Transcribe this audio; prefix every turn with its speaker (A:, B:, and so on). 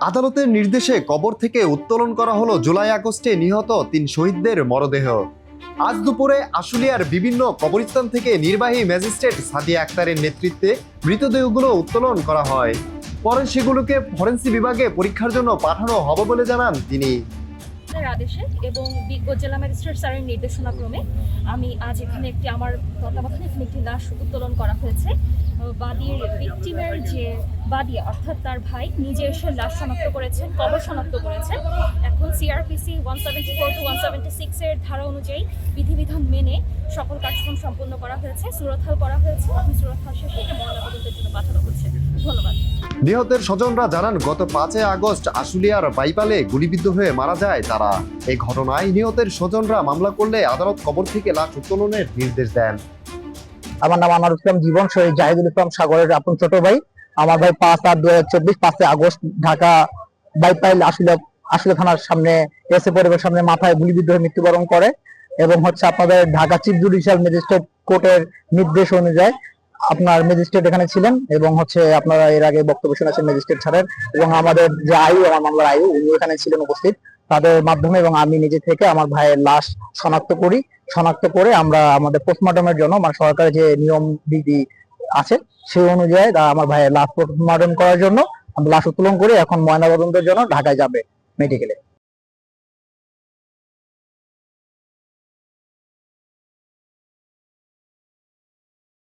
A: আদালতের নির্দেশে কবর থেকে উত্তোলন করা হলো জুলাই আগস্টে নিহত ৩ শহীদদের মরদেহ। আজ দুপুরে আশুলিয়ার বিভিন্ন কবরস্থান থেকে নির্বাহী ম্যাজিস্ট্রেট সাদিয়া আক্তারের নেতৃত্বে মৃতদেহগুলো উত্তোলন করা হয়। পরে সেগুলোকে ফরেনসিক বিভাগে পরীক্ষার জন্য পাঠানো হবে বলে জানান তিনি।
B: আদেশে এবং বিজ্ঞ জেলা ম্যাজিস্ট্রেট স্যারের নির্দেশনাক্রমে আমি আজ এখানে আমার তত্ত্বাবধানে এখানে একটি লাশ উত্তোলন করা হয়েছে। বাদীর ভিকটিমের যে বাদী অর্থাৎ তার ভাই নিজে এসে লাশ শনাক্ত করেছেন, কবর শনাক্ত করেছেন। এখন সিআরপিসি 174 to 176 এর ধারা অনুযায়ী বিধিবিধান মেনে সকল কার্যক্রম সম্পন্ন করা হয়েছে, সুরতহাল করা হয়েছে। এখন সুরতহাল শেষে এটা ময়নাতদন্তের জন্য পাঠানো হচ্ছে। ধন্যবাদ।
A: নিহতের স্বজনরা জানান, গত 5 আগস্ট আশুলিয়ার বাইপালে গুলিবিদ্ধ হয়ে মারা যায় তারা। এই ঘটনায় নিহতের স্বজনরা মামলা করলে আদালত কবর থেকে লাশ উত্তোলনের নির্দেশ দেন।
C: আমার নাম আনোয়ার ইসলাম জীবন, শহীদ জাহিদুল ইসলাম সাগরের আপন ছোট ভাই। আমার ভাই 5/8/2024 5 আগস্ট ঢাকা বাইপাইল আশুলিয়া থানার সামনে এসে পরিবারের সামনে মাথায় গুলিবিদ্ধ হয়ে মৃত্যুবরণ করে। এবং আপনাদের ঢাকা চিফ জুডিশিয়াল ম্যাজিস্ট্রেট কোর্টের নির্দেশ অনুযায়ী আপনার ম্যাজিস্ট্রেট এখানে ছিলেন এবং আপনারা এর আগে বক্তব্য শুনেছেন ম্যাজিস্ট্রেট স্যারের, এবং আমাদের যে আয়ু, আমার মামলার আয়ু, উনি এখানে ছিলেন উপস্থিত। তাদের মাধ্যমে এবং আমি নিজে থেকে আমার ভাইয়ের লাশ শনাক্ত করে আমরা আমাদের পোস্টমর্টমের জন্য, মানে সরকারের যে নিয়ম বিধি আছে সেই অনুযায়ী আমার ভাইয়ের লাশ পোস্টমর্টম করার জন্য আমরা লাশ উত্তোলন করে এখন ময়নাতদন্তের জন্য ঢাকায় যাবে মেডিকেলে।